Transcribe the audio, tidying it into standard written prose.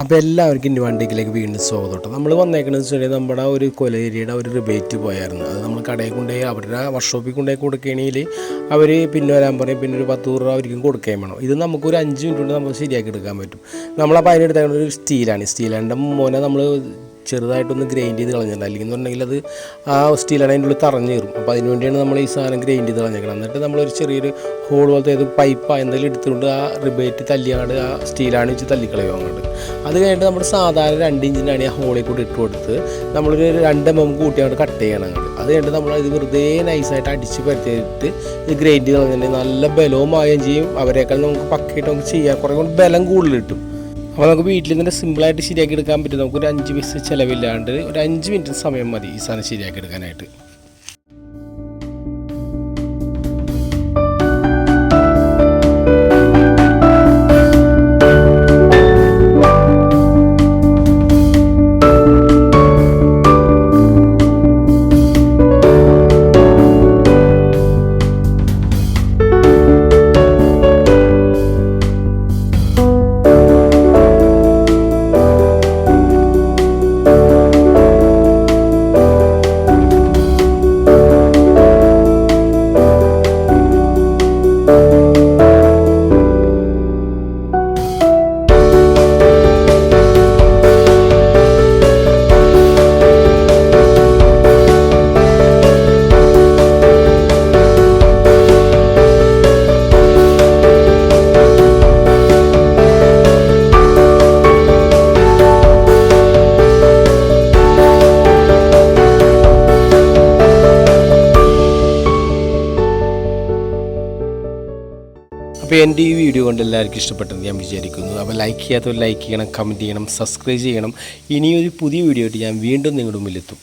അപ്പോൾ എല്ലാവർക്കും ഇനി വണ്ടിക്കിലേക്ക് വീണ്ടും സ്വാഗതം. നമ്മൾ വന്നേക്കണമെന്ന് വെച്ചാൽ നമ്മുടെ ഒരു കൊലയേരിയുടെ ഒരു റിബേറ്റ് പോയായിരുന്നു. അത് നമ്മൾ കടയിൽ കൊണ്ടുപോയി അവരുടെ വർക്ക്ഷോപ്പിൽ കൊണ്ടുപോയി കൊടുക്കുകയാണെങ്കിൽ അവർ പിന്നെ വരാൻ പറയും, പിന്നെ ഒരു 10 രൂപ അവർക്കും കൊടുക്കുകയും വേണം. ഇത് നമുക്കൊരു 5 മിനിറ്റ് കൊണ്ട് നമുക്ക് ശരിയാക്കി എടുക്കാൻ പറ്റും. നമ്മളപ്പോൾ അതിനെടുത്തേക്കുന്നത് ഒരു സ്റ്റീലാണ്. മോനെ നമ്മൾ ചെറുതായിട്ടൊന്ന് ഗ്രൈൻഡ് ചെയ്ത് കളഞ്ഞിട്ടുണ്ട്. അല്ലെങ്കിൽ എന്നുണ്ടെങ്കിൽ അത് ആ സ്റ്റീലാണ് അതിൻ്റെ ഉള്ളിൽ തറഞ്ഞു കയറും. അപ്പോൾ അതിന് വേണ്ടിയാണ് നമ്മൾ ഈ സാധനം ഗ്രൈൻഡ് ചെയ്ത് കളഞ്ഞേക്കണം. എന്നിട്ട് നമ്മളൊരു ചെറിയൊരു ഹോൾ പോലത്തെ ഏത് പൈപ്പ് എന്തെങ്കിലും എടുത്തുകൊണ്ട് ആ റിബേറ്റ് തല്ലിയാണ്ട് ആ സ്റ്റീലാണ് വെച്ച് തല്ലിക്കളയും അങ്ങോട്ട്. അത് കഴിഞ്ഞിട്ട് നമ്മൾ സാധാരണ 2 ഇഞ്ചിനാണ് ആ ഹോളിൽ കൂടി ഇട്ട് കൊടുത്ത് നമ്മളൊരു 2 mm കൂട്ടി അങ്ങോട്ട് കട്ട് ചെയ്യണം അങ്ങോട്ട്. അത് കഴിഞ്ഞിട്ട് നമ്മൾ ഇത് വെറുതെ നൈസായിട്ട് അടിച്ച് പരത്തിയിട്ട് ഇത് ഗ്രൈൻഡ് ചെയ്ത് കളഞ്ഞിട്ടുണ്ടെങ്കിൽ നല്ല ബലവും ആവുകയും ചെയ്യും. അവരെക്കാൾ നമുക്ക് പക്കയായിട്ട് നമുക്ക് ചെയ്യാൻ കുറേ കൂടി ബലം കൂടുതൽ കിട്ടും. അപ്പോൾ നമുക്ക് വീട്ടിൽ തന്നെ സിമ്പിളായിട്ട് ശരിയാക്കി എടുക്കാൻ പറ്റും. നമുക്കൊരു 5 പൈസ ചിലവില്ലാണ്ട് ഒരു 5 മിനിറ്റ് സമയം മതി ഈ സാധനം ശരിയാക്കി എടുക്കാനായിട്ട്. അപ്പോൾ എൻ്റെ ഈ വീഡിയോ കൊണ്ട് എല്ലാവർക്കും ഇഷ്ടപ്പെട്ടെന്ന് ഞാൻ വിചാരിക്കുന്നു. അപ്പോൾ ലൈക്ക് ചെയ്യാത്തവർ ലൈക്ക് ചെയ്യണം, കമൻറ്റ് ചെയ്യണം, സബ്സ്ക്രൈബ് ചെയ്യണം. ഇനിയൊരു പുതിയ വീഡിയോ ആയിട്ട് ഞാൻ വീണ്ടും നിങ്ങളുടെ മുമ്പിലെത്തും.